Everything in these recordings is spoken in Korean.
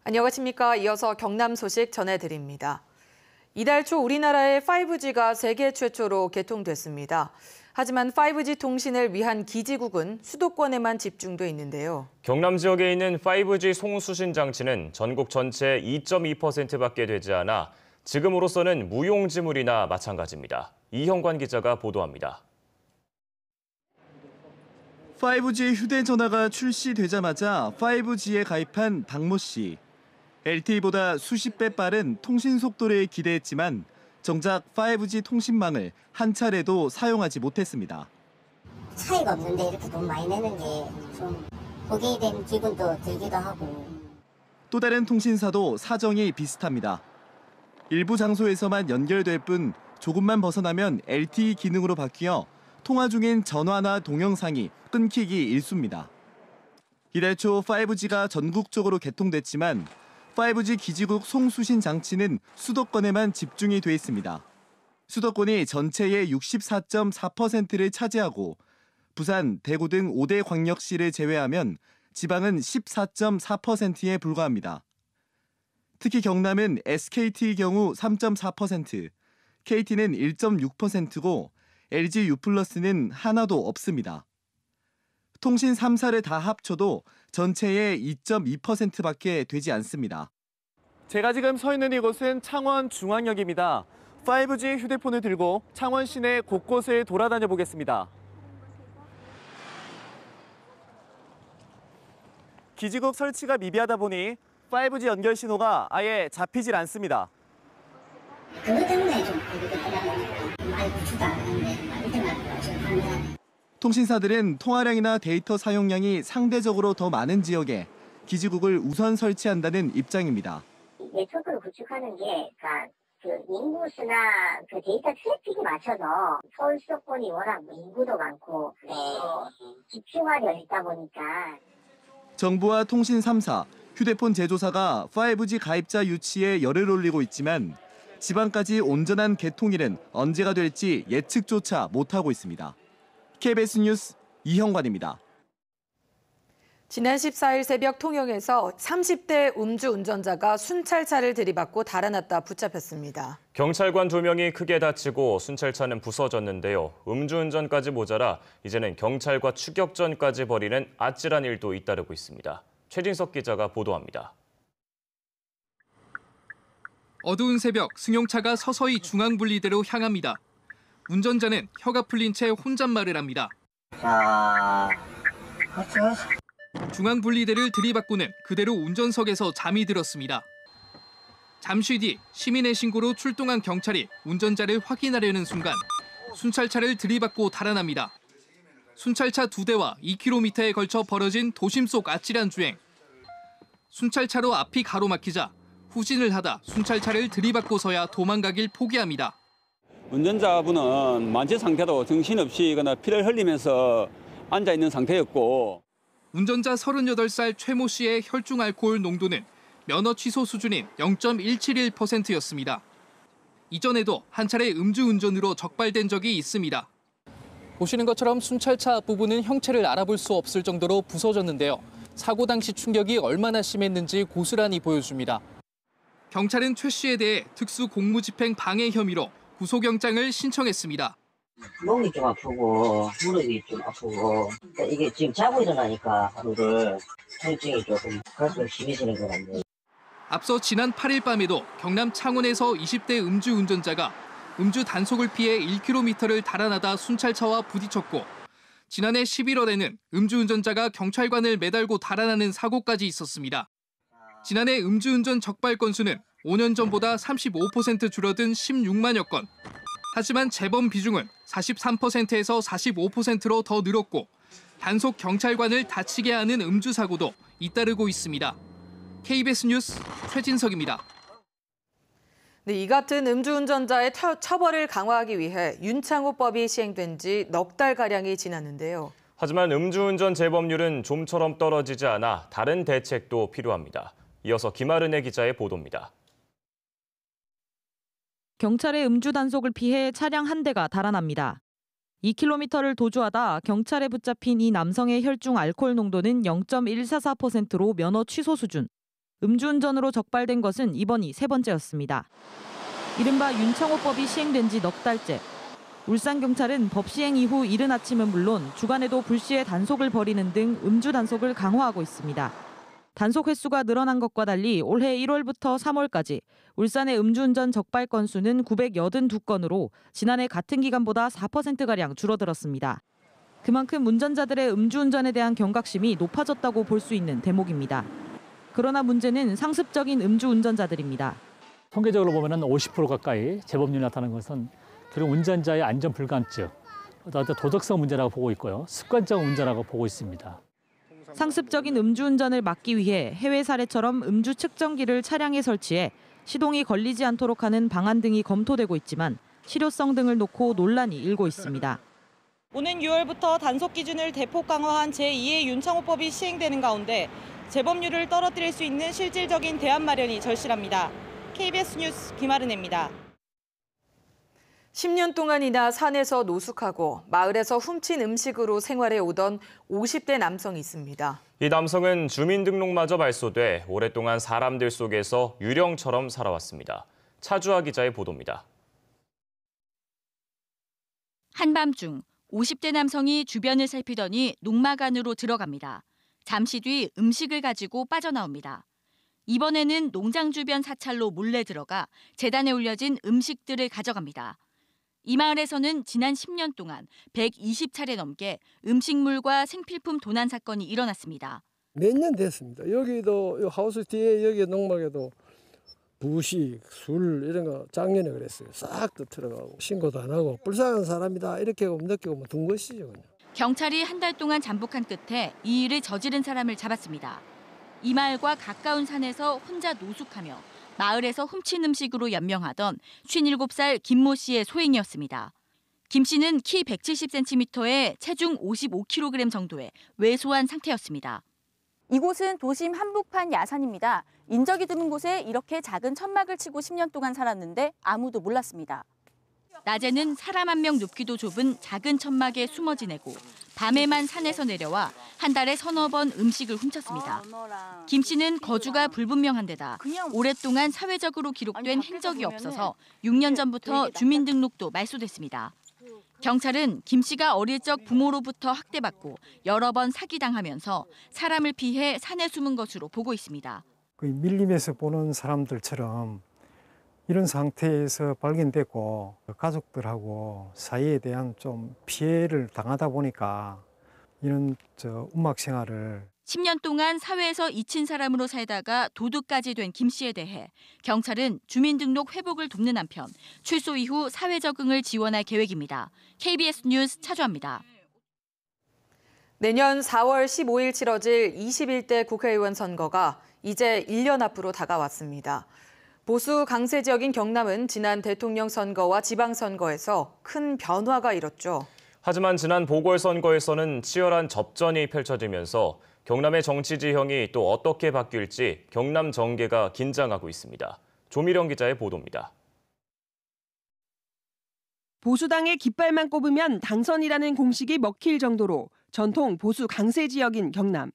안녕하십니까. 이어서 경남 소식 전해드립니다. 이달 초 우리나라에 5G가 세계 최초로 개통됐습니다. 하지만 5G 통신을 위한 기지국은 수도권에만 집중돼 있는데요. 경남 지역에 있는 5G 송수신 장치는 전국 전체의 2.2%밖에 되지 않아 지금으로서는 무용지물이나 마찬가지입니다. 이형관 기자가 보도합니다. 5G 휴대전화가 출시되자마자 5G에 가입한 박모 씨. LTE보다 수십 배 빠른 통신 속도를 기대했지만 정작 5G 통신망을 한 차례도 사용하지 못했습니다. 차이가 없는데 이렇게 돈 많이 내는 게 좀 보게 된 기분도 들기도 하고. 또 다른 통신사도 사정이 비슷합니다. 일부 장소에서만 연결될 뿐 조금만 벗어나면 LTE 기능으로 바뀌어 통화 중인 전화나 동영상이 끊기기 일쑤입니다. 이달 초 5G가 전국적으로 개통됐지만 5G 기지국 송수신 장치는 수도권에만 집중이 돼 있습니다. 수도권이 전체의 64.4%를 차지하고 부산, 대구 등 5대 광역시를 제외하면 지방은 14.4%에 불과합니다. 특히 경남은 SKT의 경우 3.4%, KT는 1.6%고 LG U+는 하나도 없습니다. 통신 3사를 다 합쳐도 전체의 2.2%밖에 되지 않습니다. 제가 지금 서 있는 이곳은 창원 중앙역입니다. 5G 휴대폰을 들고 창원 시내 곳곳을 돌아다녀 보겠습니다. 기지국 설치가 미비하다 보니 5G 연결 신호가 아예 잡히질 않습니다. 그것 때문에 좀 많이 구축도 안 하는데 많이 때문에 지금 합니다. 통신사들은 통화량이나 데이터 사용량이 상대적으로 더 많은 지역에 기지국을 우선 설치한다는 입장입니다. 네트워크를 구축하는 게 그 인구수나 그 데이터 트래픽에 맞춰서 서울 수도권이 워낙 인구도 많고 집중화되어 있다 보니까 정부와 통신 3사, 휴대폰 제조사가 5G 가입자 유치에 열을 올리고 있지만 지방까지 온전한 개통일은 언제가 될지 예측조차 못하고 있습니다. KBS 뉴스 이형관입니다. 지난 14일 새벽 통영에서 30대 음주운전자가 순찰차를 들이받고 달아났다 붙잡혔습니다. 경찰관 2명이 크게 다치고 순찰차는 부서졌는데요. 음주운전까지 모자라 이제는 경찰과 추격전까지 벌이는 아찔한 일도 잇따르고 있습니다. 최진석 기자가 보도합니다. 어두운 새벽 승용차가 서서히 중앙분리대로 향합니다. 운전자는 혀가 풀린 채 혼잣말을 합니다. 중앙분리대를 들이받고는 그대로 운전석에서 잠이 들었습니다. 잠시 뒤 시민의 신고로 출동한 경찰이 운전자를 확인하려는 순간 순찰차를 들이받고 달아납니다. 순찰차 2대와 2km에 걸쳐 벌어진 도심 속 아찔한 주행. 순찰차로 앞이 가로막히자 후진을 하다 순찰차를 들이받고서야 도망가길 포기합니다. 운전자분은 만취 상태로 정신없이거나 피를 흘리면서 앉아있는 상태였고 운전자 38살 최모 씨의 혈중 알코올 농도는 면허 취소 수준인 0.171%였습니다. 이전에도 한 차례 음주운전으로 적발된 적이 있습니다. 보시는 것처럼 순찰차 앞부분은 형체를 알아볼 수 없을 정도로 부서졌는데요. 사고 당시 충격이 얼마나 심했는지 고스란히 보여줍니다. 경찰은 최 씨에 대해 특수공무집행 방해 혐의로 구속영장을 신청했습니다. 목이 좀 아프고 무릎이 좀 아프고 이게 지금 자고 일어나니까 하루를 통증이 조금 갈수록 심해지는 것 같네요. 앞서 지난 8일 밤에도 경남 창원에서 20대 음주운전자가 음주 단속을 피해 1km를 달아나다 순찰차와 부딪혔고 지난해 11월에는 음주운전자가 경찰관을 매달고 달아나는 사고까지 있었습니다. 지난해 음주운전 적발 건수는 5년 전보다 35% 줄어든 16만여 건. 하지만 재범 비중은 43%에서 45%로 더 늘었고 단속 경찰관을 다치게 하는 음주 사고도 잇따르고 있습니다. KBS 뉴스 최진석입니다. 네, 이 같은 음주운전자의 처벌을 강화하기 위해 윤창호법이 시행된 지 넉 달가량이 지났는데요. 하지만 음주운전 재범률은 좀처럼 떨어지지 않아 다른 대책도 필요합니다. 이어서 김아른의 기자의 보도입니다. 경찰의 음주 단속을 피해 차량 한 대가 달아납니다. 2km를 도주하다 경찰에 붙잡힌 이 남성의 혈중 알코올 농도는 0.144%로 면허 취소 수준. 음주운전으로 적발된 것은 이번이 세 번째였습니다. 이른바 윤창호법이 시행된 지 넉 달째. 울산경찰은 법 시행 이후 이른 아침은 물론 주간에도 불시에 단속을 벌이는 등 음주 단속을 강화하고 있습니다. 단속 횟수가 늘어난 것과 달리 올해 1월부터 3월까지 울산의 음주운전 적발 건수는 982건으로 지난해 같은 기간보다 4%가량 줄어들었습니다. 그만큼 운전자들의 음주운전에 대한 경각심이 높아졌다고 볼 수 있는 대목입니다. 그러나 문제는 상습적인 음주운전자들입니다. 통계적으로 보면 50% 가까이 재범률이 나타나는 것은 그런 운전자의 안전 불감증, 도덕성 문제라고 보고 있고요. 습관적 운전이라고 보고 있습니다. 상습적인 음주운전을 막기 위해 해외 사례처럼 음주 측정기를 차량에 설치해 시동이 걸리지 않도록 하는 방안 등이 검토되고 있지만 실효성 등을 놓고 논란이 일고 있습니다. 오는 6월부터 단속 기준을 대폭 강화한 제2의 윤창호법이 시행되는 가운데 재범률을 떨어뜨릴 수 있는 실질적인 대안 마련이 절실합니다. KBS 뉴스 김아른입니다. 10년 동안이나 산에서 노숙하고 마을에서 훔친 음식으로 생활해 오던 50대 남성이 있습니다. 이 남성은 주민등록마저 말소돼 오랫동안 사람들 속에서 유령처럼 살아왔습니다. 차주아 기자의 보도입니다. 한밤중 50대 남성이 주변을 살피더니 농막 안으로 들어갑니다. 잠시 뒤 음식을 가지고 빠져나옵니다. 이번에는 농장 주변 사찰로 몰래 들어가 재단에 올려진 음식들을 가져갑니다. 이 마을에서는 지난 10년 동안 120차례 넘게 음식물과 생필품 도난 사건이 일어났습니다. 몇 년 됐습니다. 여기도 하우스 뒤에 여기 농막에도 부식, 술 이런 거 작년에 그랬어요. 싹 다 들어가고 신고도 안 하고 불쌍한 사람이다 이렇게 느끼고 둔 것이죠. 그냥. 경찰이 한 달 동안 잠복한 끝에 이 일을 저지른 사람을 잡았습니다. 이 마을과 가까운 산에서 혼자 노숙하며 마을에서 훔친 음식으로 연명하던 57살 김모 씨의 소행이었습니다. 김 씨는 키 170cm에 체중 55kg 정도의 왜소한 상태였습니다. 이곳은 도심 한복판 야산입니다. 인적이 드문 곳에 이렇게 작은 천막을 치고 10년 동안 살았는데 아무도 몰랐습니다. 낮에는 사람 한 명 눕기도 좁은 작은 천막에 숨어 지내고 밤에만 산에서 내려와 한 달에 서너 번 음식을 훔쳤습니다. 김 씨는 거주가 불분명한 데다 오랫동안 사회적으로 기록된 행적이 없어서 6년 전부터 주민등록도 말소됐습니다. 경찰은 김 씨가 어릴 적 부모로부터 학대받고 여러 번 사기당하면서 사람을 피해 산에 숨은 것으로 보고 있습니다. 밀림에서 보는 사람들처럼 이런 상태에서 발견되고 가족들하고 사이에 대한 좀 피해를 당하다 보니까 이런 음악 생활을 10년 동안 사회에서 잊힌 사람으로 살다가 도둑까지 된 김 씨에 대해 경찰은 주민등록 회복을 돕는 한편 출소 이후 사회 적응을 지원할 계획입니다. KBS 뉴스 차주아입니다. 내년 4월 15일 치러질 21대 국회의원 선거가 이제 1년 앞으로 다가왔습니다. 보수 강세 지역인 경남은 지난 대통령 선거와 지방선거에서 큰 변화가 일었죠. 하지만 지난 보궐선거에서는 치열한 접전이 펼쳐지면서 경남의 정치 지형이 또 어떻게 바뀔지 경남 정계가 긴장하고 있습니다. 조미령 기자의 보도입니다. 보수당의 깃발만 꼽으면 당선이라는 공식이 먹힐 정도로 전통 보수 강세 지역인 경남.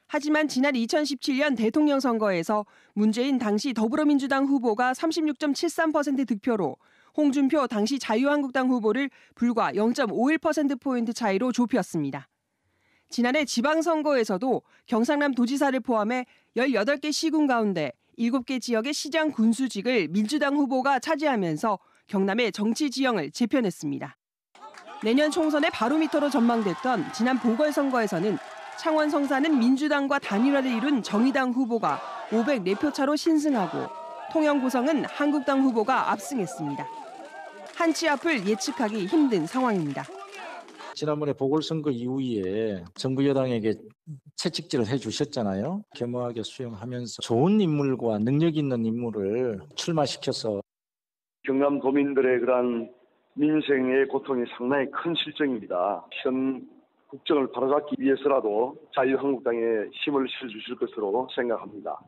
하지만 지난 2017년 대통령 선거에서 문재인 당시 더불어민주당 후보가 36.73% 득표로 홍준표 당시 자유한국당 후보를 불과 0.51%포인트 차이로 좁혔습니다. 지난해 지방선거에서도 경상남 도지사를 포함해 18개 시군 가운데 7개 지역의 시장 군수직을 민주당 후보가 차지하면서 경남의 정치 지형을 재편했습니다. 내년 총선의 바로미터로 전망됐던 지난 보궐선거에서는 창원 성사는 민주당과 단일화를 이룬 정의당 후보가 504표 차로 신승하고 통영 고성은 한국당 후보가 압승했습니다. 한치 앞을 예측하기 힘든 상황입니다. 지난번에 보궐선거 이후에 정부 여당에게 채찍질을 해주셨잖아요. 겸허하게 수용하면서 좋은 인물과 능력 있는 인물을 출마시켜서 경남 도민들의 그런 민생의 고통이 상당히 큰 실정입니다. 현 국정을 바로잡기 위해서라도 자유한국당에 힘을 실어주실 것으로 생각합니다.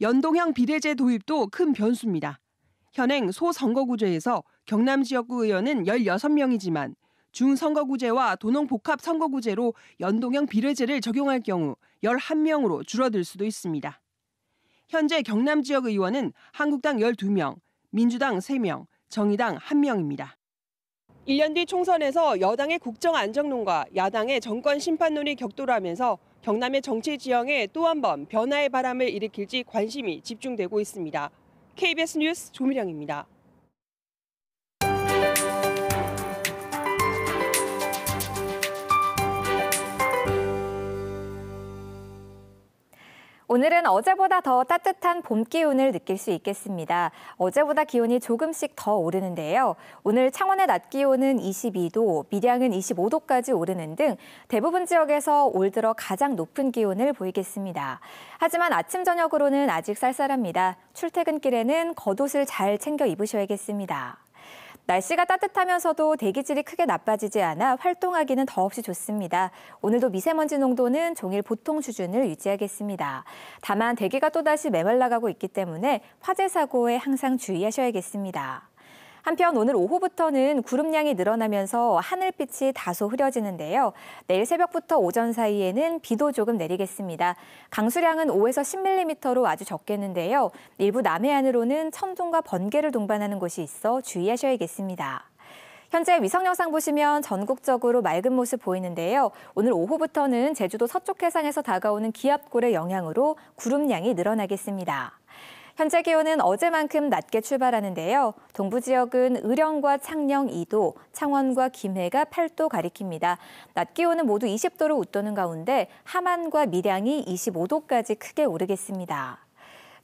연동형 비례제 도입도 큰 변수입니다. 현행 소선거구제에서 경남 지역구 의원은 16명이지만 중선거구제와 도농복합선거구제로 연동형 비례제를 적용할 경우 11명으로 줄어들 수도 있습니다. 현재 경남 지역 의원은 한국당 12명, 민주당 3명, 정의당 1명입니다. 1년 뒤 총선에서 여당의 국정 안정론과 야당의 정권 심판론이 격돌하면서 경남의 정치 지형에 또 한 번 변화의 바람을 일으킬지 관심이 집중되고 있습니다. KBS 뉴스 조미령입니다. 오늘은 어제보다 더 따뜻한 봄 기운을 느낄 수 있겠습니다. 어제보다 기온이 조금씩 더 오르는데요. 오늘 창원의 낮 기온은 22도, 밀양은 25도까지 오르는 등 대부분 지역에서 올 들어 가장 높은 기온을 보이겠습니다. 하지만 아침 저녁으로는 아직 쌀쌀합니다. 출퇴근길에는 겉옷을 잘 챙겨 입으셔야겠습니다. 날씨가 따뜻하면서도 대기질이 크게 나빠지지 않아 활동하기는 더없이 좋습니다. 오늘도 미세먼지 농도는 종일 보통 수준을 유지하겠습니다. 다만 대기가 또다시 메말라가고 있기 때문에 화재 사고에 항상 주의하셔야겠습니다. 한편 오늘 오후부터는 구름량이 늘어나면서 하늘빛이 다소 흐려지는데요. 내일 새벽부터 오전 사이에는 비도 조금 내리겠습니다. 강수량은 5에서 10mm로 아주 적겠는데요. 일부 남해안으로는 천둥과 번개를 동반하는 곳이 있어 주의하셔야겠습니다. 현재 위성 영상 보시면 전국적으로 맑은 모습 보이는데요. 오늘 오후부터는 제주도 서쪽 해상에서 다가오는 기압골의 영향으로 구름량이 늘어나겠습니다. 현재 기온은 어제만큼 낮게 출발하는데요. 동부 지역은 의령과 창녕 2도, 창원과 김해가 8도 가리킵니다. 낮 기온은 모두 20도를 웃도는 가운데 함안과 밀양이 25도까지 크게 오르겠습니다.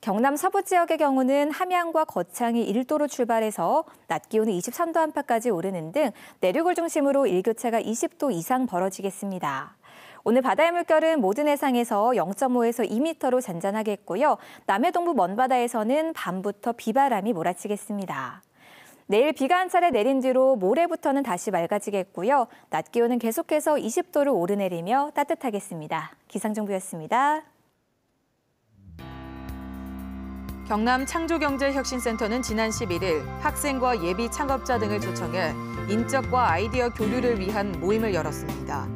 경남 서부 지역의 경우는 함양과 거창이 1도로 출발해서 낮 기온이 23도 안팎까지 오르는 등 내륙을 중심으로 일교차가 20도 이상 벌어지겠습니다. 오늘 바다의 물결은 모든 해상에서 0.5에서 2m로 잔잔하겠고요. 남해 동부 먼바다에서는 밤부터 비바람이 몰아치겠습니다. 내일 비가 한 차례 내린 뒤로 모레부터는 다시 맑아지겠고요. 낮 기온은 계속해서 20도를 오르내리며 따뜻하겠습니다. 기상정보였습니다. 경남 창조경제혁신센터는 지난 11일 학생과 예비 창업자 등을 초청해 인적과 아이디어 교류를 위한 모임을 열었습니다.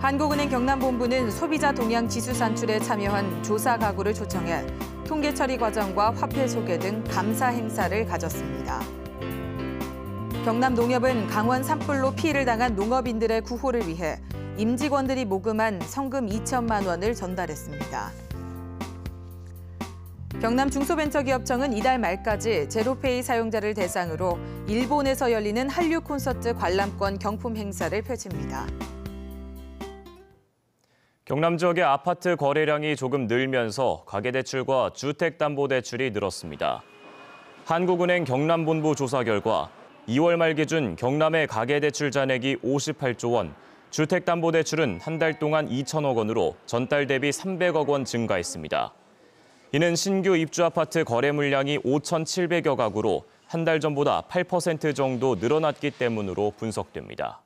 한국은행 경남본부는 소비자 동향 지수 산출에 참여한 조사 가구를 초청해 통계 처리 과정과 화폐 소개 등 감사 행사를 가졌습니다. 경남농협은 강원 산불로 피해를 당한 농업인들의 구호를 위해 임직원들이 모금한 성금 2천만 원을 전달했습니다. 경남 중소벤처기업청은 이달 말까지 제로페이 사용자를 대상으로 일본에서 열리는 한류 콘서트 관람권 경품 행사를 펼칩니다. 경남 지역의 아파트 거래량이 조금 늘면서 가계대출과 주택담보대출이 늘었습니다. 한국은행 경남본부 조사 결과 2월 말 기준 경남의 가계대출 잔액이 58조 원, 주택담보대출은 한 달 동안 2천억 원으로 전달 대비 300억 원 증가했습니다. 이는 신규 입주 아파트 거래 물량이 5,700여 가구로 한 달 전보다 8% 정도 늘어났기 때문으로 분석됩니다.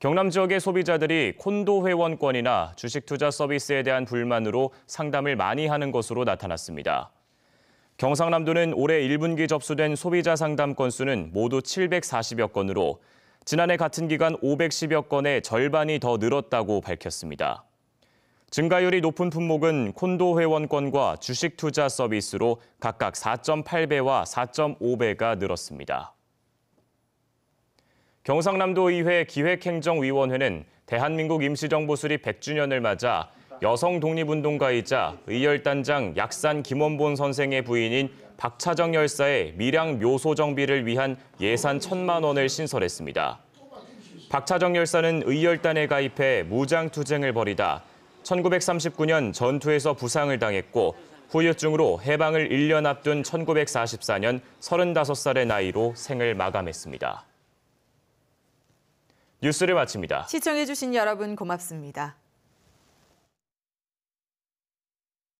경남 지역의 소비자들이 콘도 회원권이나 주식 투자 서비스에 대한 불만으로 상담을 많이 하는 것으로 나타났습니다. 경상남도는 올해 1분기 접수된 소비자 상담 건수는 모두 740여 건으로 지난해 같은 기간 510여 건의 절반이 더 늘었다고 밝혔습니다. 증가율이 높은 품목은 콘도 회원권과 주식 투자 서비스로 각각 4.8배와 4.5배가 늘었습니다. 경상남도 의회 기획행정위원회는 대한민국 임시정부 수립 100주년을 맞아 여성 독립운동가이자 의열단장 약산 김원본 선생의 부인인 박차정 열사의 밀양 묘소 정비를 위한 예산 1,000만 원을 신설했습니다. 박차정 열사는 의열단에 가입해 무장투쟁을 벌이다 1939년 전투에서 부상을 당했고 후유증으로 해방을 1년 앞둔 1944년 35살의 나이로 생을 마감했습니다. 뉴스를 마칩니다. 시청해주신 여러분 고맙습니다.